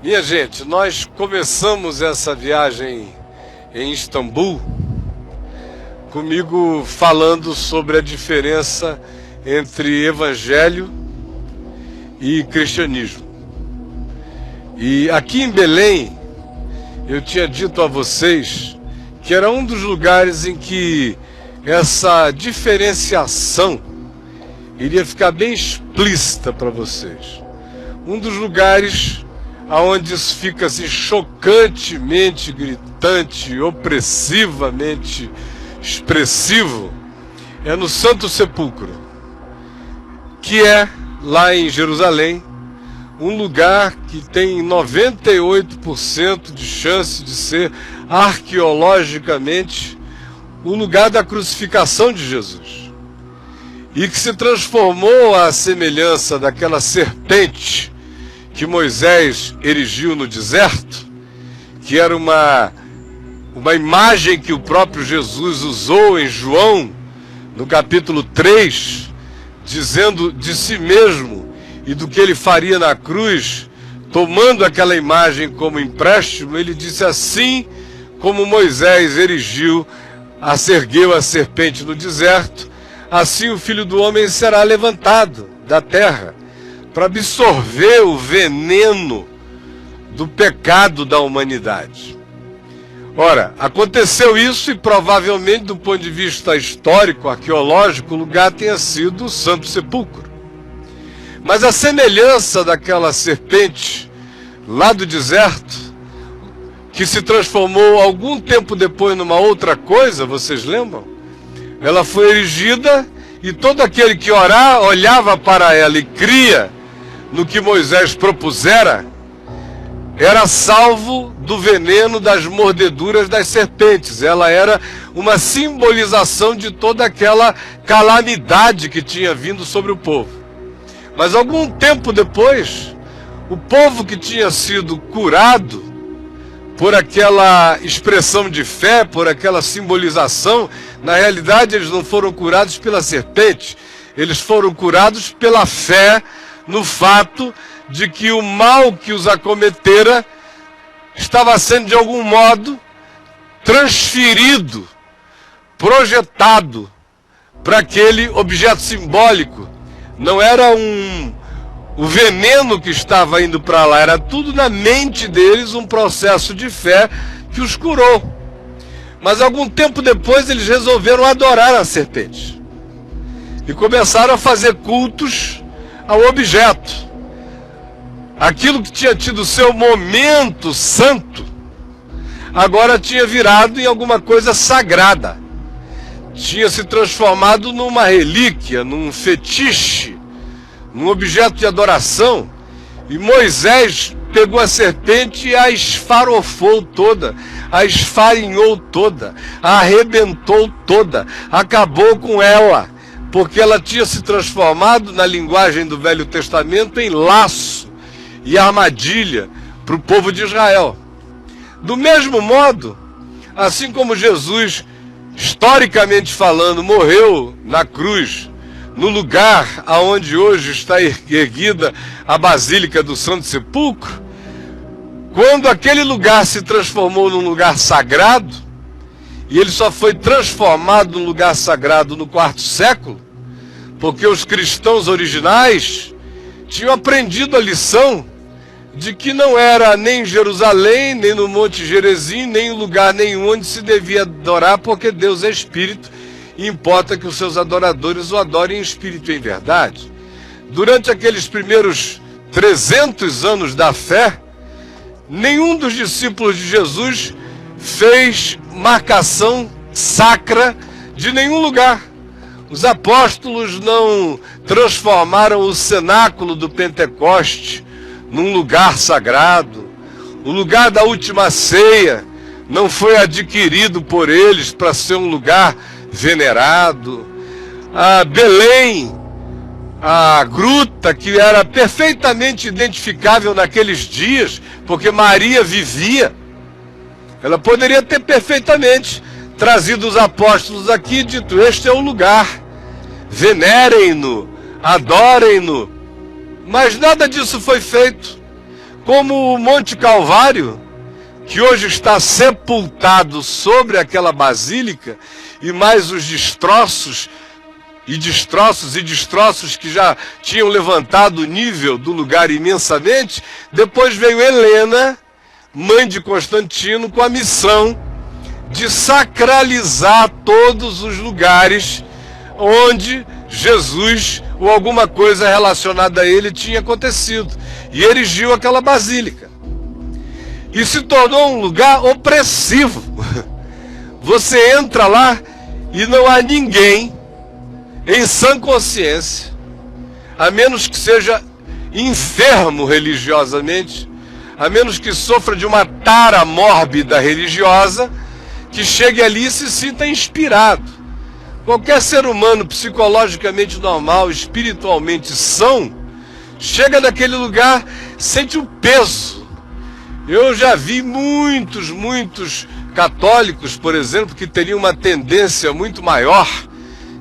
Minha gente, nós começamos essa viagem em Istambul, comigo falando sobre a diferença entre evangelho e cristianismo. E aqui em Belém, eu tinha dito a vocês que era um dos lugares em que essa diferenciação iria ficar bem explícita para vocês. Um dos lugares onde isso fica assim chocantemente gritante, opressivamente expressivo, é no Santo Sepulcro, que é, lá em Jerusalém, um lugar que tem 98% de chance de ser arqueologicamente o lugar da crucificação de Jesus, e que se transformou à semelhança daquela serpente que Moisés erigiu no deserto, que era uma imagem que o próprio Jesus usou em João, no capítulo 3, dizendo de si mesmo e do que ele faria na cruz, tomando aquela imagem como empréstimo. Ele disse: assim como Moisés ergueu a serpente no deserto, assim o Filho do Homem será levantado da terra, para absorver o veneno do pecado da humanidade. Ora, aconteceu isso e provavelmente, do ponto de vista histórico, arqueológico, o lugar tenha sido o Santo Sepulcro. Mas a semelhança daquela serpente lá do deserto, que se transformou algum tempo depois numa outra coisa, vocês lembram? Ela foi erigida e todo aquele que olhava para ela e cria no que Moisés propusera, era salvo do veneno das mordeduras das serpentes. Ela era uma simbolização de toda aquela calamidade que tinha vindo sobre o povo. Mas algum tempo depois, o povo que tinha sido curado por aquela expressão de fé, por aquela simbolização, na realidade eles não foram curados pela serpente, eles foram curados pela fé no fato de que o mal que os acometera estava sendo de algum modo transferido, projetado para aquele objeto simbólico. Não era o veneno que estava indo para lá, era tudo na mente deles, um processo de fé que os curou. Mas algum tempo depois eles resolveram adorar a serpente e começaram a fazer cultos ao objeto. Aquilo que tinha tido seu momento santo, agora tinha virado em alguma coisa sagrada. Tinha se transformado numa relíquia, num fetiche, num objeto de adoração. E Moisés pegou a serpente e a esfarofou toda, a esfarinhou toda, a arrebentou toda, acabou com ela, porque ela tinha se transformado, na linguagem do Velho Testamento, em laço e armadilha para o povo de Israel. Do mesmo modo, assim como Jesus, historicamente falando, morreu na cruz, no lugar aonde hoje está erguida a Basílica do Santo Sepulcro, quando aquele lugar se transformou num lugar sagrado, e ele só foi transformado num lugar sagrado no quarto século, porque os cristãos originais tinham aprendido a lição de que não era nem em Jerusalém, nem no Monte Gerizim, nem em lugar nenhum onde se devia adorar, porque Deus é Espírito e importa que os seus adoradores o adorem em espírito e em verdade. Durante aqueles primeiros 300 anos da fé, nenhum dos discípulos de Jesus fez marcação sacra de nenhum lugar. Os apóstolos não transformaram o cenáculo do Pentecoste num lugar sagrado. O lugar da última ceia não foi adquirido por eles para ser um lugar venerado. A Belém, a gruta que era perfeitamente identificável naqueles dias, porque Maria vivia, ela poderia ter perfeitamente trazido os apóstolos aqui e dito: este é o lugar, venerem-no, adorem-no. Mas nada disso foi feito. como o Monte Calvário, que hoje está sepultado sobre aquela basílica, e mais os destroços que já tinham levantado o nível do lugar imensamente. Depois veio Helena, mãe de Constantino, com a missão de sacralizar todos os lugares onde Jesus ou alguma coisa relacionada a ele tinha acontecido, e erigiu aquela basílica. E se tornou um lugar opressivo. Você entra lá e não há ninguém em sã consciência, a menos que seja enfermo religiosamente, a menos que sofra de uma tara mórbida religiosa, que chegue ali e se sinta inspirado. Qualquer ser humano psicologicamente normal, espiritualmente são, chega naquele lugar, sente o peso. Eu já vi muitos católicos, por exemplo, que teriam uma tendência muito maior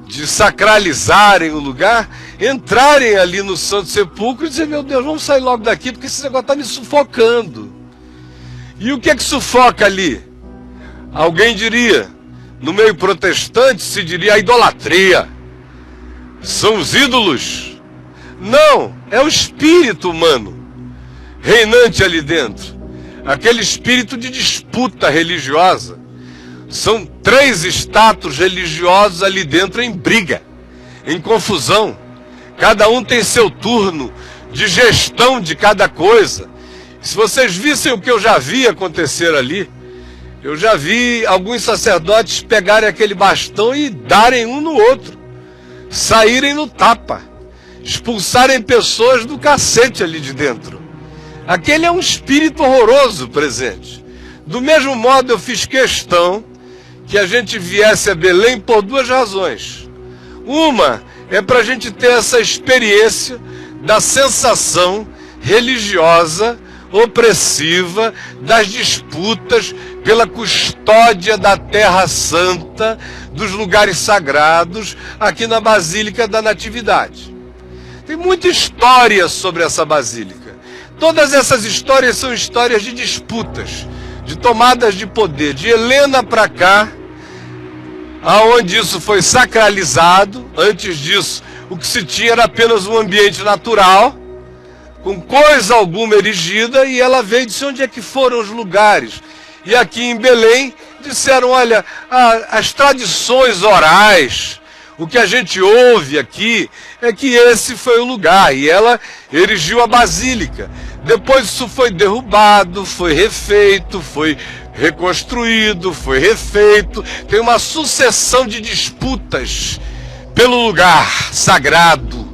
de sacralizarem o lugar, entrarem ali no Santo Sepulcro e dizer: meu Deus, vamos sair logo daqui, porque esse negócio está me sufocando. E o que é que sufoca ali? Alguém diria, no meio protestante se diria a idolatria. São os ídolos. Não, é o espírito humano reinante ali dentro. Aquele espírito de disputa religiosa. São 3 status religiosos ali dentro em briga, em confusão. Cada um tem seu turno de gestão de cada coisa. Se vocês vissem o que eu já vi acontecer ali, eu já vi alguns sacerdotes pegarem aquele bastão e darem um no outro, saírem no tapa, expulsarem pessoas do cacete ali de dentro. Aquele é um espírito horroroso presente. Do mesmo modo, eu fiz questão que a gente viesse a Belém por 2 razões. Uma é para a gente ter essa experiência da sensação religiosa, opressiva, das disputas pela custódia da Terra Santa, dos lugares sagrados, aqui na Basílica da Natividade. Tem muita história sobre essa basílica. Todas essas histórias são histórias de disputas, de tomadas de poder, de Helena para cá, aonde isso foi sacralizado. Antes disso, o que se tinha era apenas um ambiente natural, com coisa alguma erigida, e ela veio e disse: onde é que foram os lugares? E aqui em Belém disseram: olha, as tradições orais, o que a gente ouve aqui é que esse foi o lugar, e ela erigiu a basílica. Depois isso foi derrubado, foi refeito, foi reconstruído, foi refeito. Tem uma sucessão de disputas pelo lugar sagrado.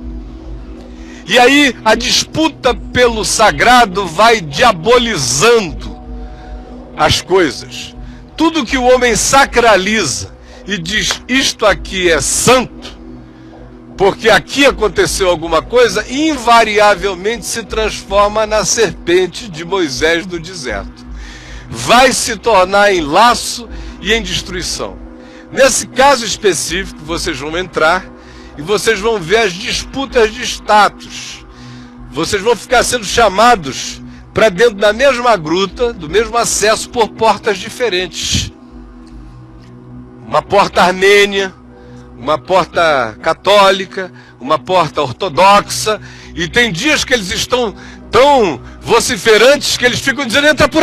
E aí a disputa pelo sagrado vai diabolizando as coisas. Tudo que o homem sacraliza e diz: isto aqui é santo, porque aqui aconteceu alguma coisa, invariavelmente se transforma na serpente de Moisés do deserto. Vai se tornar em laço e em destruição. Nesse caso específico, vocês vão entrar e vocês vão ver as disputas de status. Vocês vão ficar sendo chamados para dentro da mesma gruta, do mesmo acesso, por portas diferentes. Uma porta armênia, uma porta católica, uma porta ortodoxa, e tem dias que eles estão tão vociferantes que eles ficam dizendo: entra por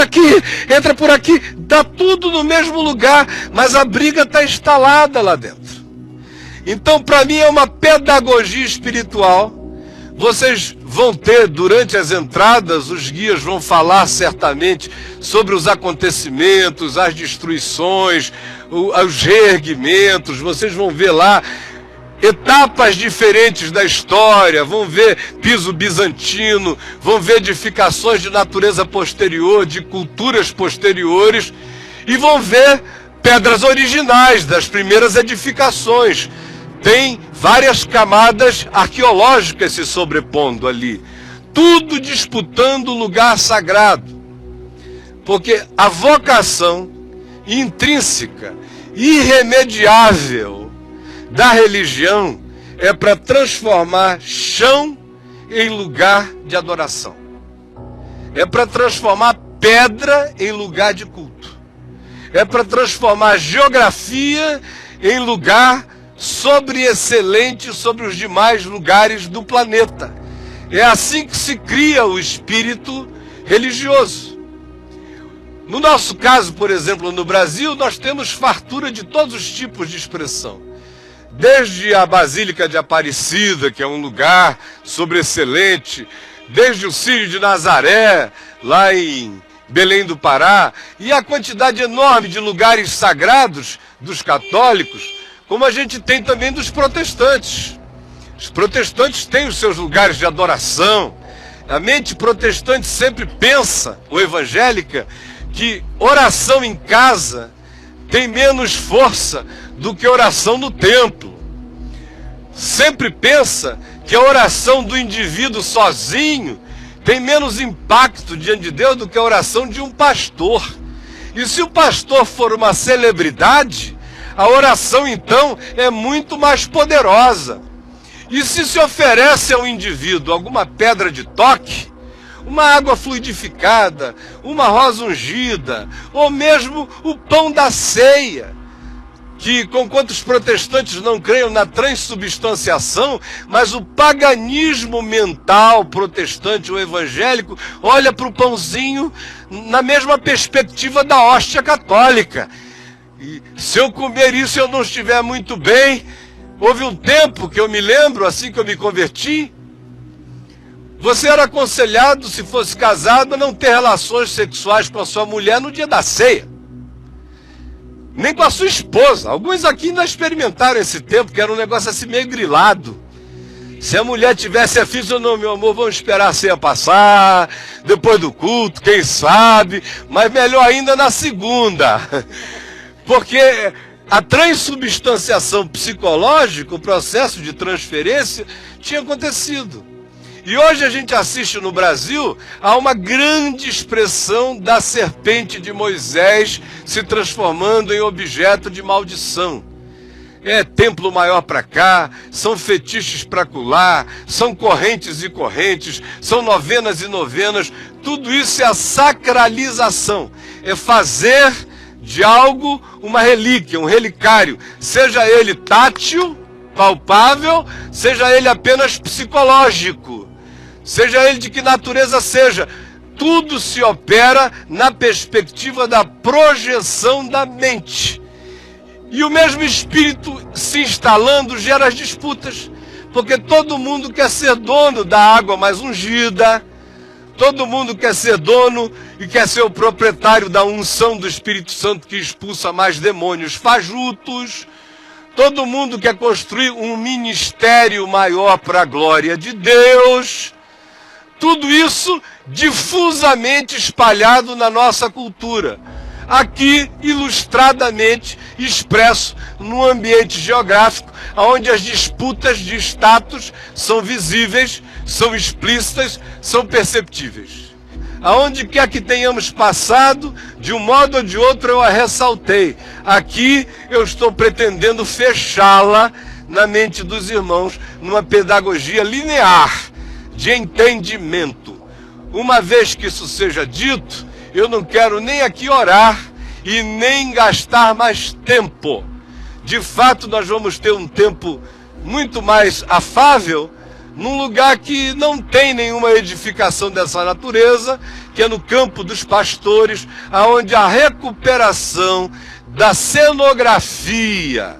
aqui, dá tudo no mesmo lugar, mas a briga está instalada lá dentro. Então, para mim, é uma pedagogia espiritual. Vocês vão ter, durante as entradas, os guias vão falar certamente sobre os acontecimentos, as destruições, os reerguimentos. Vocês vão ver lá etapas diferentes da história, vão ver piso bizantino, vão ver edificações de natureza posterior, de culturas posteriores, e vão ver pedras originais das primeiras edificações. Tem várias camadas arqueológicas se sobrepondo ali, tudo disputando o lugar sagrado, porque a vocação intrínseca, irremediável da religião é para transformar chão em lugar de adoração. É para transformar pedra em lugar de culto. É para transformar geografia em lugar sobreexcelente sobre os demais lugares do planeta. É assim que se cria o espírito religioso. No nosso caso, por exemplo, no Brasil, nós temos fartura de todos os tipos de expressão. Desde a Basílica de Aparecida, que é um lugar sobreexcelente, desde o Círio de Nazaré, lá em Belém do Pará, e a quantidade enorme de lugares sagrados dos católicos, como a gente tem também dos protestantes. Os protestantes têm os seus lugares de adoração. A mente protestante sempre pensa, ou evangélica, que oração em casa tem menos força do que oração no templo. Sempre pensa que a oração do indivíduo sozinho tem menos impacto diante de Deus do que a oração de um pastor. E se o pastor for uma celebridade, a oração então é muito mais poderosa. E se oferece ao indivíduo alguma pedra de toque, uma água fluidificada, uma rosa ungida, ou mesmo o pão da ceia, que, conquanto os protestantes não creiam na transubstanciação, mas o paganismo mental protestante ou evangélico olha para o pãozinho na mesma perspectiva da hóstia católica. E se eu comer isso e eu não estiver muito bem, houve um tempo que eu me lembro, assim que eu me converti, você era aconselhado, se fosse casado, a não ter relações sexuais com a sua mulher no dia da ceia. Nem com a sua esposa. Alguns aqui ainda experimentaram esse tempo, que era um negócio assim meio grilado. Se a mulher tivesse a filha, não, meu amor, vamos esperar a ceia passar, depois do culto, quem sabe, mas melhor ainda na segunda. Porque a transubstanciação psicológica, o processo de transferência, tinha acontecido. E hoje a gente assiste no Brasil a uma grande expressão da serpente de Moisés se transformando em objeto de maldição. É templo maior para cá, são fetiches para acolá, são correntes e correntes, são novenas e novenas. Tudo isso é a sacralização, é fazer de algo uma relíquia, um relicário, seja ele tátil, palpável, seja ele apenas psicológico. Seja ele de que natureza seja, tudo se opera na perspectiva da projeção da mente. E o mesmo espírito se instalando gera as disputas, porque todo mundo quer ser dono da água mais ungida, todo mundo quer ser dono e quer ser o proprietário da unção do Espírito Santo que expulsa mais demônios fajutos. Todo mundo quer construir um ministério maior para a glória de Deus. Tudo isso difusamente espalhado na nossa cultura. Aqui, ilustradamente expresso num ambiente geográfico onde as disputas de status são visíveis, são explícitas, são perceptíveis. Aonde quer que tenhamos passado, de um modo ou de outro eu a ressaltei. Aqui eu estou pretendendo fechá-la na mente dos irmãos numa pedagogia linear, de entendimento. Uma vez que isso seja dito, eu não quero nem aqui orar e nem gastar mais tempo. De fato, nós vamos ter um tempo muito mais afável num lugar que não tem nenhuma edificação dessa natureza, que é no campo dos pastores, aonde a recuperação da cenografia,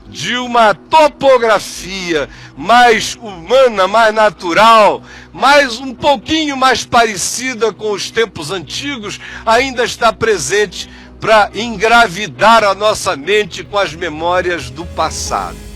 de uma topografia mais humana, mais natural, mais um pouquinho mais parecida com os tempos antigos, ainda está presente para engravidar a nossa mente com as memórias do passado.